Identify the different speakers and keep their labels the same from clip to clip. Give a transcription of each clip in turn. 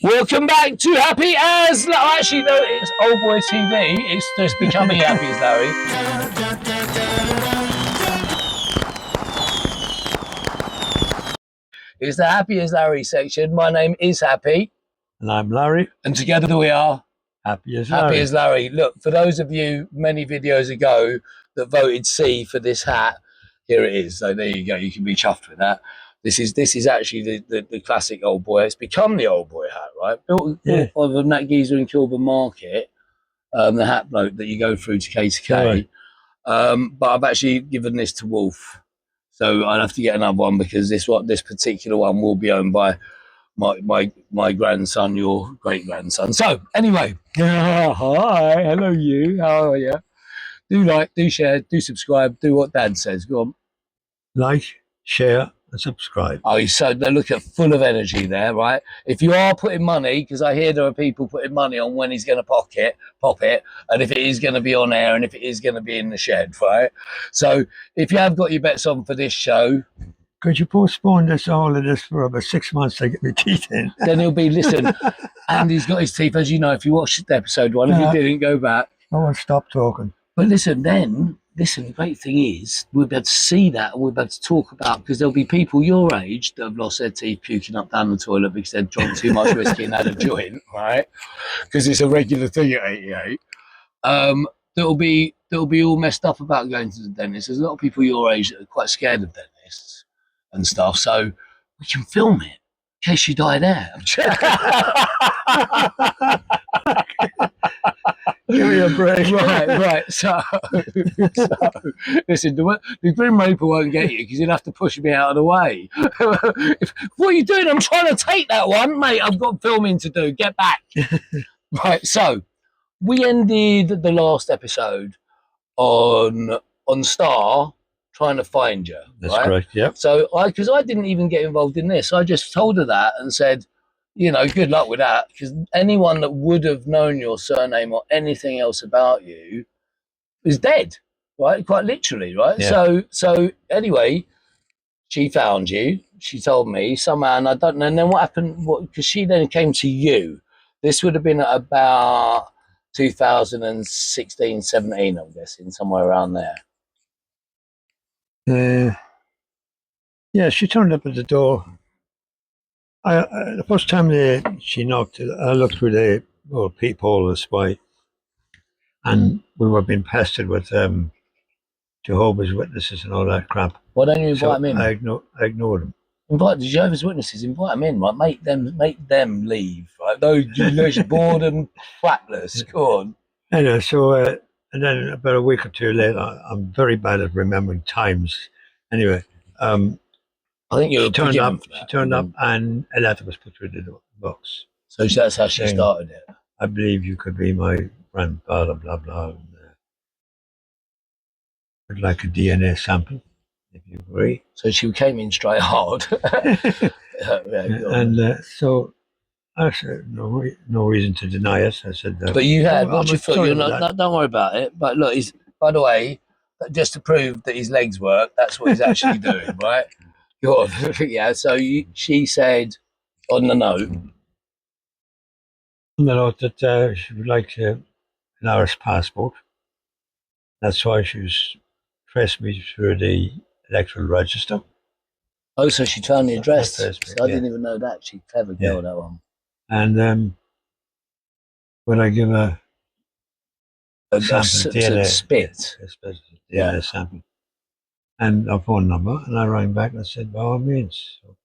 Speaker 1: Welcome back to Happy as actually no, it's Old Boy TV. It's just becoming Happy as Larry. It's the Happy as Larry section. My name is Happy,
Speaker 2: and I'm Larry,
Speaker 1: and together we are
Speaker 2: Happy as Larry.
Speaker 1: Happy as Larry. Look, for those of you many videos ago that voted C for this hat, here it is. So there you go. You can be chuffed with that. This is actually the classic Old Boy. It's become the Old Boy hat, right? Built by that geezer in Kilburn Market, the hat bloke that you go through to K2K. Right. But I've actually given this to Wolf, so I'll have to get another one because this particular one will be owned by my grandson, your great grandson. So anyway, hi, hello you. How are you? Do like, do share, do subscribe, do what Dad says. Go on.
Speaker 2: Like, share, and subscribe.
Speaker 1: Oh, so they look at full of energy there, right? If you are putting money, because I hear there are people putting money on when he's going to pop it, and if it is going to be on air, and if it is going to be in the shed, right? So if you have got your bets on for this show,
Speaker 2: could you postpone all of this for about 6 months to get my teeth in?
Speaker 1: Then he'll be, listen, and he's got his teeth, as you know, if you watched episode 1, if you didn't, go back.
Speaker 2: I won't stop talking.
Speaker 1: But listen, the great thing is we'll be able to see that and we'll be able to talk about, because there'll be people your age that have lost their teeth puking up down the toilet because they've drunk too much whiskey and had a joint, right? Because it's a regular thing at 88. That'll be all messed up about going to the dentist. There's a lot of people your age that are quite scared of dentists and stuff, so we can film it in case you die there.
Speaker 2: Give me a break.
Speaker 1: Right. So listen, the Grim Reaper won't get you because you'll have to push me out of the way. What are you doing? I'm trying to take that one, mate. I've got filming to do. Get back. Right. So we ended the last episode on Star trying to find you.
Speaker 2: That's correct. Yeah.
Speaker 1: So because I didn't even get involved in this, I just told her that and said, you know, good luck with that, because anyone that would have known your surname or anything else about you is dead, right? Quite literally, right? Yeah. So anyway, she found you. She told me somehow, and I don't know. And then what happened? Because she then came to you. This would have been at about 2016, 17, I'm guessing, somewhere around there.
Speaker 2: Yeah, she turned up at the door. The first time she knocked, I looked through the little peephole of the spy, and we were being pestered with Jehovah's Witnesses and all that crap.
Speaker 1: Why don't you invite them in?
Speaker 2: I ignored them.
Speaker 1: Invite the Jehovah's Witnesses, invite them in, right? Make them leave, right? Those bored and crapless. Go on.
Speaker 2: Anyway, so and then about a week or two later, I'm very bad at remembering times. Anyway,
Speaker 1: I think you
Speaker 2: turned up. She turned up, and a letter was put through the box.
Speaker 1: So that's how she started it.
Speaker 2: I believe you could be my grandfather. Blah blah. I'd like a DNA sample, if you agree.
Speaker 1: So she came in straight hard.
Speaker 2: So I said no reason to deny it. I said,
Speaker 1: but you had what you thought. You're not. Don't worry about it. But look, by the way, just to prove that his legs work, that's what he's actually doing, right? Good. Yeah. So she said on the note
Speaker 2: that she would like an Irish passport. That's why she was traced me through the electoral register.
Speaker 1: Oh, so she found the address. So I didn't even know that. She's a clever girl, that one.
Speaker 2: And when I give a sample, DNA,
Speaker 1: spit.
Speaker 2: DNA sample, and a phone number, and I rang back and I said, by all means. So,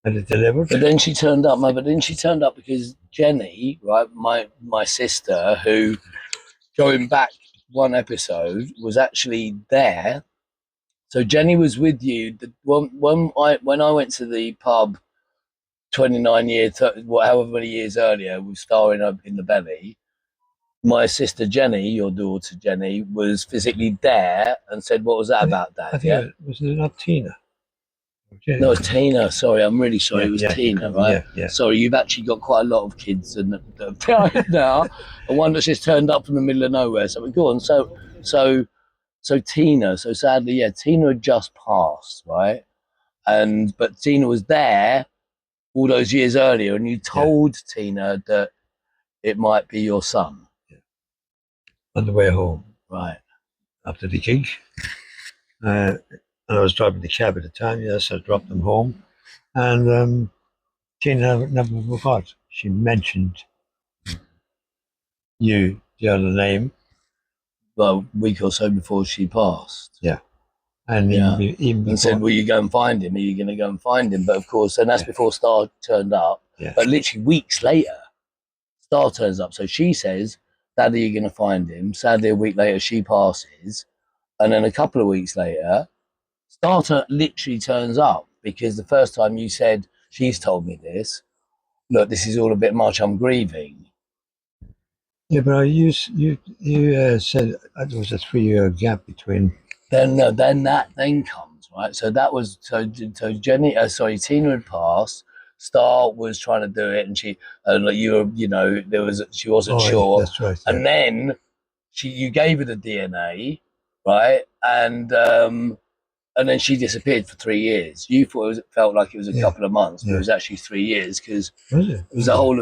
Speaker 2: had it delivered.
Speaker 1: But then she turned up, because Jenny, right, my sister, who, going back one episode, was actually there. So Jenny was with you. When I went to the pub 29 years, however many years earlier, with starring in the belly, my sister Jenny, your daughter Jenny, was physically there and said, what was that about, Dad?
Speaker 2: I think was it not Tina?
Speaker 1: Jenny. No, it's Tina. Sorry, I'm really sorry. It was Tina, right? Yeah. Sorry, you've actually got quite a lot of kids and now, and one that's just turned up from the middle of nowhere. So we go on. So Tina. So sadly, Tina had just passed, right? But Tina was there all those years earlier, and you told Tina that it might be your son.
Speaker 2: On the way home.
Speaker 1: Right.
Speaker 2: After the gig. And I was driving the cab at the time, yes, I dropped them home. And Tina never forgot. She mentioned you, the other name.
Speaker 1: Well, a week or so before she passed.
Speaker 2: Yeah. And even before,
Speaker 1: and said, "Will you go and find him? Are you going to go and find him?" But of course, and that's before Star turned up.
Speaker 2: Yeah.
Speaker 1: But literally weeks later, Star turns up. So she says, "Daddy, you're going to find him." Sadly, a week later, she passes, and then a couple of weeks later, Star literally turns up, because the first time you said, "She's told me this. Look, this is all a bit much. I'm grieving."
Speaker 2: Yeah, but you said there was a 3-year gap between.
Speaker 1: Then that comes, right. So that was so Tina had passed. Star was trying to do it, and she she wasn't sure.
Speaker 2: That's right.
Speaker 1: And then you gave her the DNA, right, and then she disappeared for 3 years. You thought felt like it was a couple of months, but it was actually 3 years, because it was the whole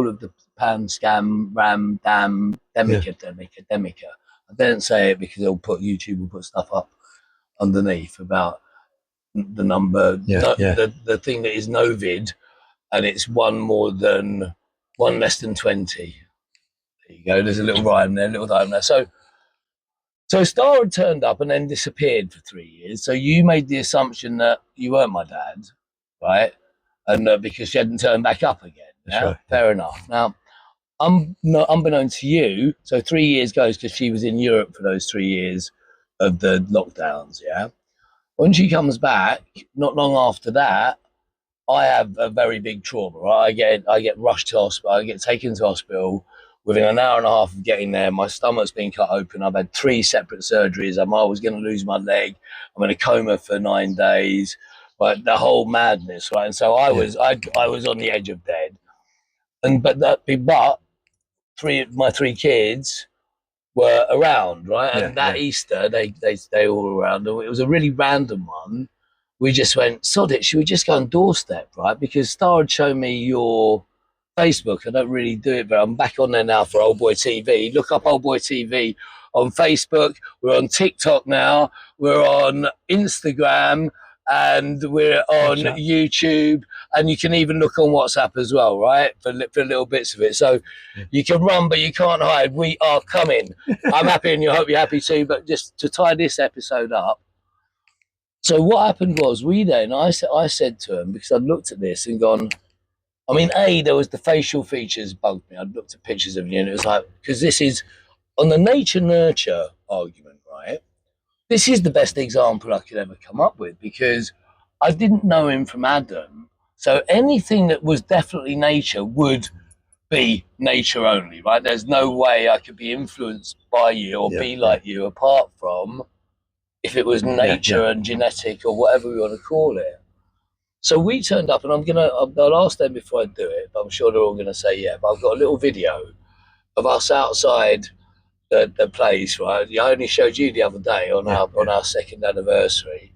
Speaker 1: of the Pan Scam Ram Dam Demica. I didn't say it because YouTube will put stuff up underneath about the number, the thing that is Novid, and it's one less than 20. There you go. There's a little rhyme there, little rhyme there. So Star had turned up and then disappeared for 3 years. So you made the assumption that you weren't my dad, right? And because she hadn't turned back up again.
Speaker 2: That's right.
Speaker 1: Fair enough. Now, unbeknownst to you, so 3 years goes, because she was in Europe for those 3 years of the lockdowns. Yeah. When she comes back, not long after that, I have a very big trauma. Right? I get rushed to hospital. I get taken to hospital. Within an hour and a half of getting there, my stomach's been cut open. I've had 3 separate surgeries. I was going to lose my leg. I'm in a coma for 9 days. But the whole madness, right? And so I was on the edge of dead. But my 3 kids were around, right? And that Easter, they all were around. And it was a really random one. We just went, sod it, should we just go on doorstep, right? Because Star had shown me your Facebook. I don't really do it, but I'm back on there now for OldBoyTV. Look up OldBoyTV on Facebook. We're on TikTok now. We're on Instagram, and we're on YouTube, and you can even look on WhatsApp as well, right? For little bits of it. So you can run, but you can't hide. We are coming. I'm happy, and I hope you're happy too. But just to tie this episode up, so what happened was, I said to him, because I'd looked at this and gone, I mean, there was the facial features bugged me. I'd looked at pictures of you, and it was like, because this is on the nature-nurture argument, right? This is the best example I could ever come up with, because I didn't know him from Adam. So anything that was definitely nature would be nature only, right? There's no way I could be influenced by you or be like you, apart from if it was nature and genetic or whatever we want to call it. So we turned up, and I'll ask them before I do it, but I'm sure they're all going to say yeah. But I've got a little video of us outside the place, right? I only showed you the other day on our 2nd anniversary.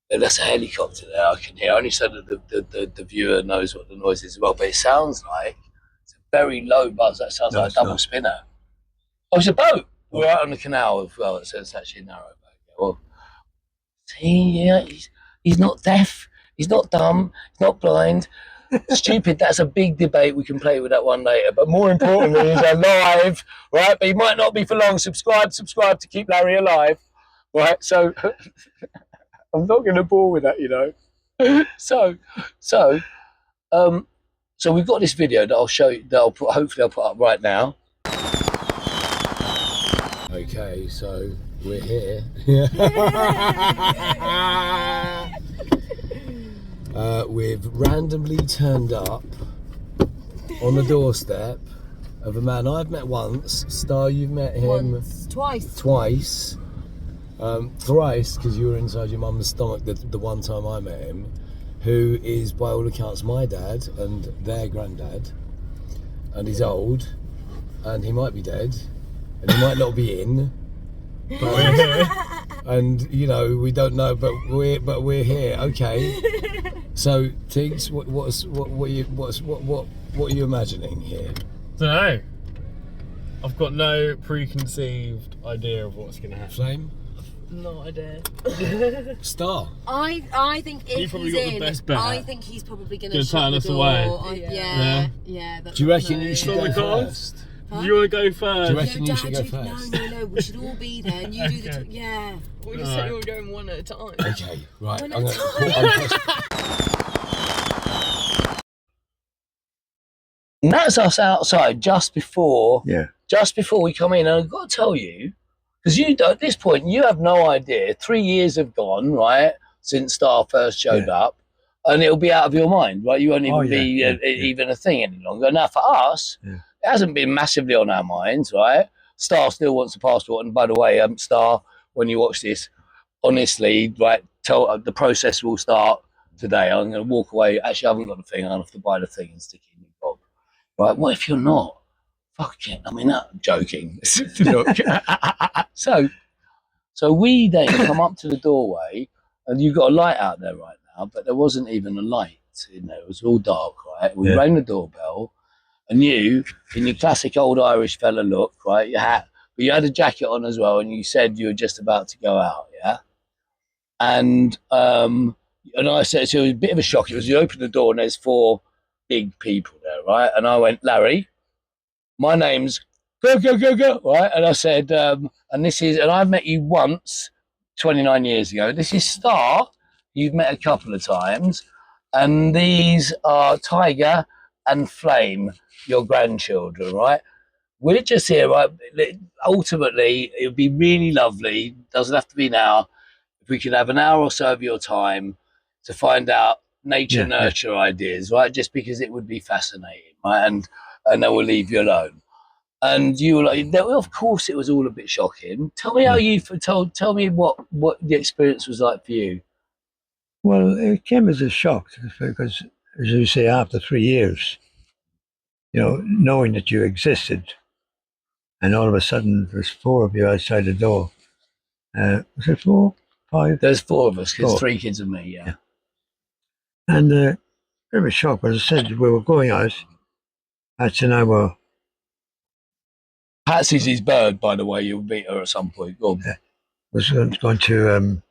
Speaker 1: And that's a helicopter there, I can hear. Only so that the viewer knows what the noise is as well. But it sounds like it's a very low buzz. That sounds like a double spinner. Oh, it's a boat. We're out on the canal as well. So it's actually a narrow boat. Well, see, he's not deaf. He's not dumb. He's not blind. Stupid. That's a big debate. We can play with that one later. But more importantly, he's alive, right? But he might not be for long. Subscribe to keep Larry alive, right? So I'm not going to bore with that, you know. So we've got this video that I'll show you. Hopefully I'll put up right now. Okay, so we're here. We've randomly turned up on the doorstep of a man I've met once. Star, you've met him twice, thrice, because you were inside your mum's stomach the one time I met him, who is by all accounts my dad and their granddad, and he's old, and he might be dead, and he might not be in, but, and you know, we don't know, but we're here. Okay. So, Tiggs, what are you imagining here?
Speaker 3: Don't know. I've got no preconceived idea of what's going to happen.
Speaker 1: Flame?
Speaker 4: No idea.
Speaker 1: Star?
Speaker 4: I think if
Speaker 3: You probably
Speaker 4: he's
Speaker 3: got the
Speaker 4: in,
Speaker 3: best bet.
Speaker 4: I think he's probably going to
Speaker 3: Gonna
Speaker 4: shut
Speaker 3: turn
Speaker 4: the
Speaker 3: us
Speaker 4: door.
Speaker 3: away.
Speaker 4: Yeah.
Speaker 1: Do you reckon you should
Speaker 3: Stop
Speaker 1: go
Speaker 3: the cars?
Speaker 1: first?
Speaker 4: Huh?
Speaker 3: Do you want to go first?
Speaker 1: Do you reckon you should go
Speaker 4: Dad,
Speaker 1: first?
Speaker 4: No, we should all be there and you do the
Speaker 3: Okay.
Speaker 4: yeah.
Speaker 5: We just said we were going one at a time.
Speaker 1: Okay, right.
Speaker 4: One
Speaker 1: I'm
Speaker 4: at a
Speaker 1: And that's us outside just before we come in. And I've got to tell you, because at this point you have no idea. 3 years have gone, right, since Star first showed up, and it'll be out of your mind, right? You won't even be even a thing any longer. Now for us, it hasn't been massively on our minds, right? Star still wants a passport, and by the way, Star, when you watch this, honestly, right, the process will start today. I'm going to walk away. Actually, I haven't got the thing. I'll have to buy the thing and stick it in your bob. Right? What if you're not? Fuck it. I mean, I'm joking. So we then come up to the doorway, and you've got a light out there right now, but there wasn't even a light in there. It was all dark, right? We rang the doorbell, and you, in your classic old Irish fella look, right, your hat, but you had a jacket on as well, and you said you were just about to go out, yeah? And I said, so it was a bit of a shock. It was you open the door, and there's 4 big people there, right? And I went, Larry, my name's go, right? And I said, and I've met you once 29 years ago. This is Star, you've met a couple of times, and these are Tiger and Flame, your grandchildren, right? We're just here, right? Ultimately, it would be really lovely, doesn't have to be now, if we could have an hour or so of your time to find out nature nurture ideas, right? Just because it would be fascinating, right? And then we'll leave you alone. And you were like, of course, it was all a bit shocking. Tell me how you tell me what the experience was like for you.
Speaker 2: Well, it came as a shock because, as you say, after 3 years, knowing that you existed, and all of a sudden there's 4 of you outside the door. Was it 4, 5?
Speaker 1: There's 4 of us, because 3 kids and me, yeah.
Speaker 2: And bit of a shock, but as I said, we were going out. That's an hour.
Speaker 1: Patsy's his bird, by the way. You'll meet her at some point. Go on.
Speaker 2: Was going to,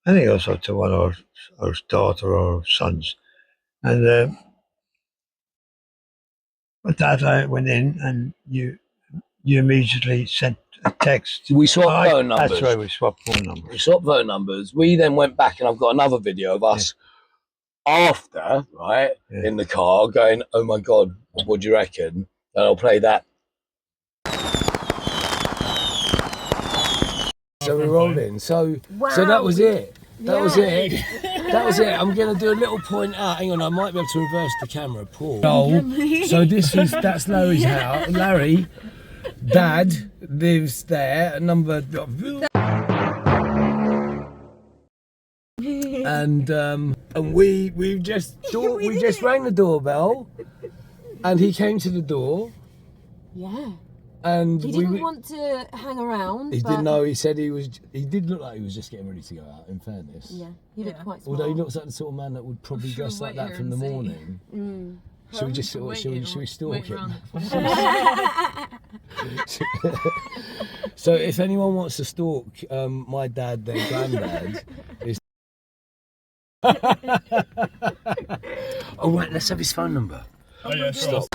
Speaker 2: I think also to one of our daughter or sons. And with that, I went in, and you immediately sent a text.
Speaker 1: We swapped phone numbers.
Speaker 2: That's right, we swapped phone numbers.
Speaker 1: We swapped phone numbers. We then went back, and I've got another video of us after, right, in the car going, oh my God, what do you reckon? And I'll play that. So we're rolling. So that was it. That was it. That was it. I'm going to do a little point out. Hang on, I might be able to reverse the camera. Paul. So that's Larry's house. Larry, Dad lives there. And we just rang the doorbell, and he came to the door.
Speaker 4: Yeah.
Speaker 1: And
Speaker 4: he didn't want to hang around.
Speaker 1: He didn't know. He said he did look like he was just getting ready to go out. In fairness.
Speaker 4: Yeah, he looked quite smart.
Speaker 1: Although he looks like the sort of man that would probably dress like that from the morning. Should we just should we stalk him? So if anyone wants to stalk my dad, their granddad, is. Oh right, let's have his phone number.
Speaker 3: Oh yeah, stop.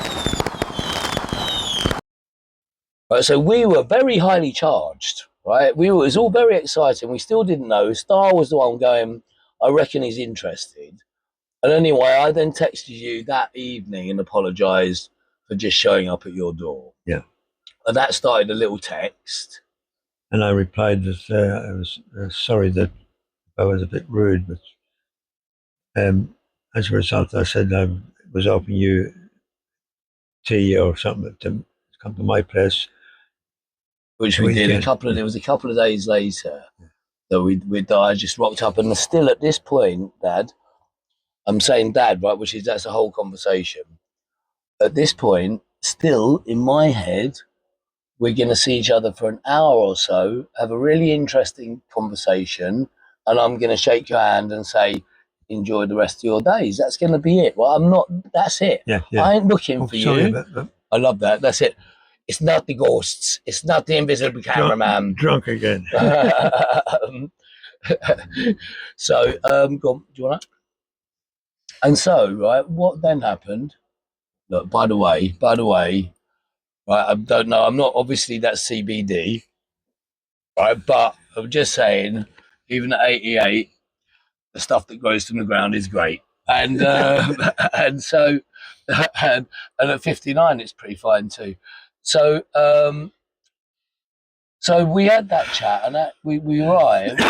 Speaker 1: Right, so we were very highly charged, right? It was all very exciting. We still didn't know. Star was the one going, I reckon he's interested. And anyway, I then texted you that evening and apologised for just showing up at your door.
Speaker 2: Yeah.
Speaker 1: And that started a little text.
Speaker 2: And I replied that I was sorry that I was a bit rude, but as a result, I said I was offering you tea or something to come to my place.
Speaker 1: Which we did there was a couple of days later that I just rocked up, and still at this point, Dad, I'm saying Dad, right, that's a whole conversation. At this point, still in my head, we're going to see each other for an hour or so, have a really interesting conversation, and I'm going to shake your hand and say, enjoy the rest of your days. That's going to be it. Well, I'm not. That's it.
Speaker 2: Yeah, yeah.
Speaker 1: I ain't looking
Speaker 2: Oh,
Speaker 1: for
Speaker 2: sorry
Speaker 1: you.
Speaker 2: about that.
Speaker 1: I love that. That's it. It's not the ghosts. It's not the invisible cameraman.
Speaker 2: Drunk again.
Speaker 1: So, go on, do you want to? And so, right, what then happened? Look, by the way, right, I don't know. I'm not, obviously that's CBD, right? But I'm just saying, even at 88, the stuff that grows from the ground is great. And and so, and at 59, it's pretty fine too. So, so we had that chat, and we arrived.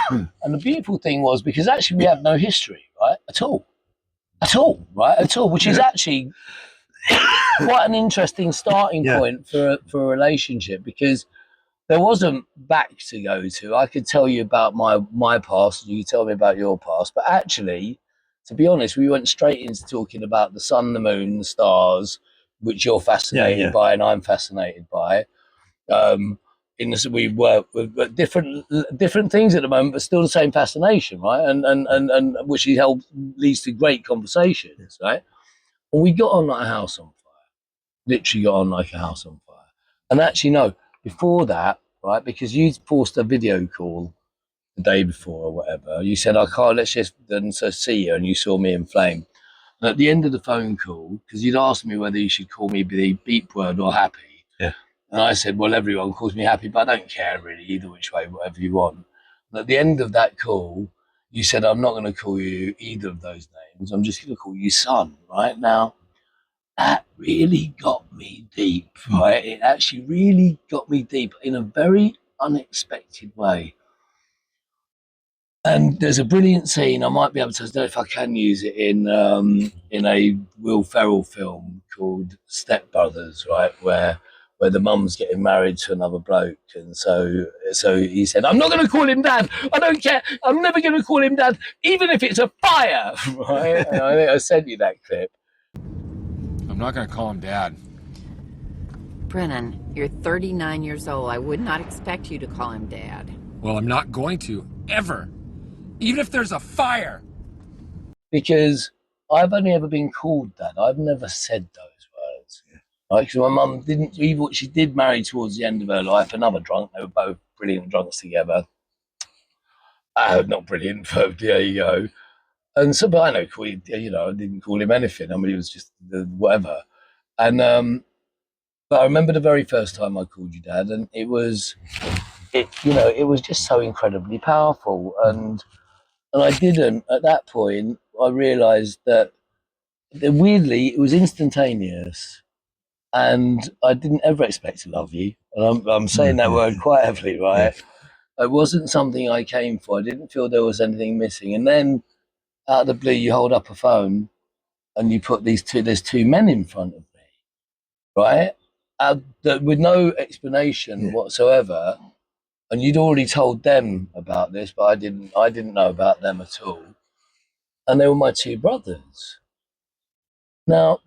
Speaker 1: And the beautiful thing was, because actually we have no history, right, at all, which is actually quite an interesting starting point for a relationship, because there wasn't back to go to. I could tell you about my past, and you could tell me about your past, but actually, to be honest, we went straight into talking about the sun, the moon, the stars, which you're fascinated by and I'm fascinated by. In this, we work with different things at the moment, but still the same fascination, right? And which leads to great conversations, right? And we got on like a house on fire, literally got on like a house on fire. And actually, no, before that, right? Because you forced a video call the day before or whatever. You said, "I can't. Let's just then so see you," and you saw me in flame. And at the end of the phone call, because you'd asked me whether you should call me the beep word or happy. And I said, well, everyone calls me happy, but I don't care really, either which way, whatever you want. And at the end of that call, you said, I'm not going to call you either of those names. I'm just going to call you son, right? Now, that really got me deep, right? It actually really got me deep in a very unexpected way. And there's a brilliant scene. I might be able to, I don't know if I can use it in a Will Ferrell film called Step Brothers, right? Where the mum's getting married to another bloke, and so he said, "I'm not going to call him dad. I don't care. I'm never going to call him dad, even if it's a fire." Right? And I think I sent you that clip.
Speaker 6: I'm not going to call him dad.
Speaker 7: Brennan, you're 39 years old. I would not expect you to call him dad.
Speaker 6: Well, I'm not going to, ever. Even if there's a fire.
Speaker 1: Because I've only ever been called dad. I've never said those words. Right? Because my mum didn't, even she did marry towards the end of her life, another drunk. They were both brilliant drunks together. Not brilliant, but there you go. And so, but I know, I didn't call him anything. I mean, he was just whatever. And but I remember the very first time I called you dad, and it was just so incredibly powerful. And I didn't at that point. I realised that weirdly it was instantaneous, and I didn't ever expect to love you. And I'm saying that word quite heavily, right? It wasn't something I came for. I didn't feel there was anything missing. And then out of the blue, you hold up a phone and you put there's two men in front of me, right? With no explanation whatsoever. And you'd already told them about this, but I didn't know about them at all. And they were my two brothers. Now,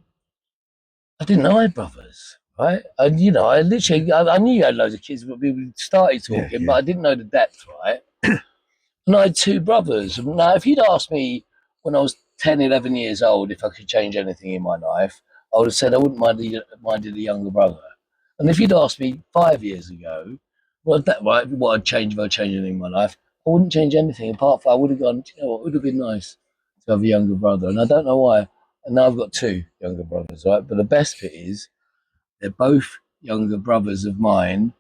Speaker 1: I didn't know I had brothers, right? And I knew you had loads of kids, but we started talking, but I didn't know the depth, right? And I had two brothers. Now, if you'd asked me when I was 10, 11 years old if I could change anything in my life, I would have said I wouldn't minded a younger brother. And if you'd asked me 5 years ago, what I'd change if I changed anything in my life, I wouldn't change anything. Apart from I would have gone, what would have been nice to have a younger brother. And I don't know why. And now I've got two younger brothers, right? But the best bit is they're both younger brothers of mine,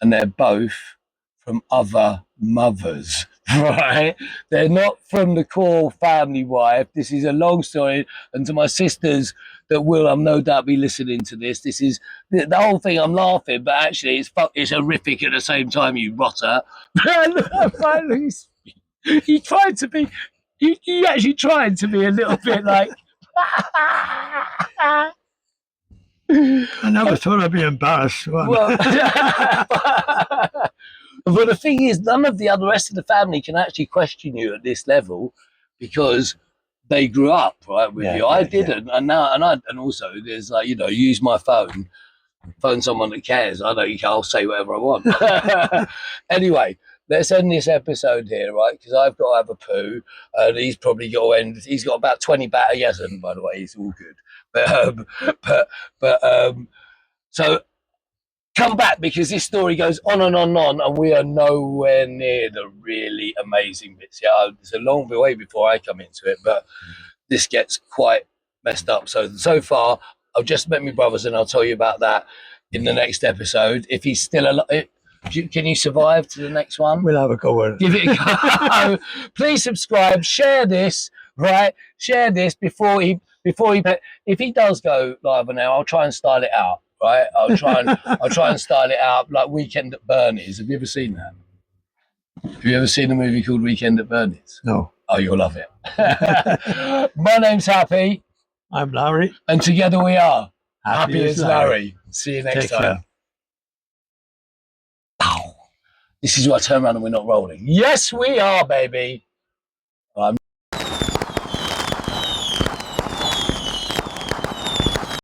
Speaker 1: and they're both from other mothers, right? They're not from the core family wife. This is a long story. And to my sisters that will, I'm no doubt, be listening to this, this is the whole thing. I'm laughing, but actually it's horrific at the same time, you rotter. He tried to be, he actually tried to be a little bit like,
Speaker 2: I never thought I'd be embarrassed.
Speaker 1: well, but the thing is, none of the rest of the family can actually question you at this level because they grew up right with you. I didn't, and also there's like use my phone someone that cares. I'll say whatever I want. Anyway, let's end this episode here, right? Because I've got to have a poo, and he's probably got to end. He's got about 20 batter. He hasn't, by the way. He's all good. So come back, because this story goes on and on and on, and we are nowhere near the really amazing bits. Yeah, it's a long way before I come into it, but this gets quite messed up. So far, I've just met my brothers, and I'll tell you about that in the next episode. If he's still alive, can you survive to the next one?
Speaker 2: We'll have a go at it.
Speaker 1: Give it a go. Please subscribe, share this, right? Share this before he. If he does go live now, I'll try and style it out. Right, I'll try and style it out like Weekend at Bernie's. Have you ever seen that? Have you ever seen a movie called Weekend at Bernie's?
Speaker 2: No.
Speaker 1: Oh, you'll love it. My name's Happy,
Speaker 2: I'm Larry.
Speaker 1: and together we are
Speaker 2: Happy
Speaker 1: as
Speaker 2: as
Speaker 1: Larry. See you next
Speaker 2: Take
Speaker 1: time.
Speaker 2: care.
Speaker 1: Pow. This is why I turn around and we're not rolling. Yes, we are, baby.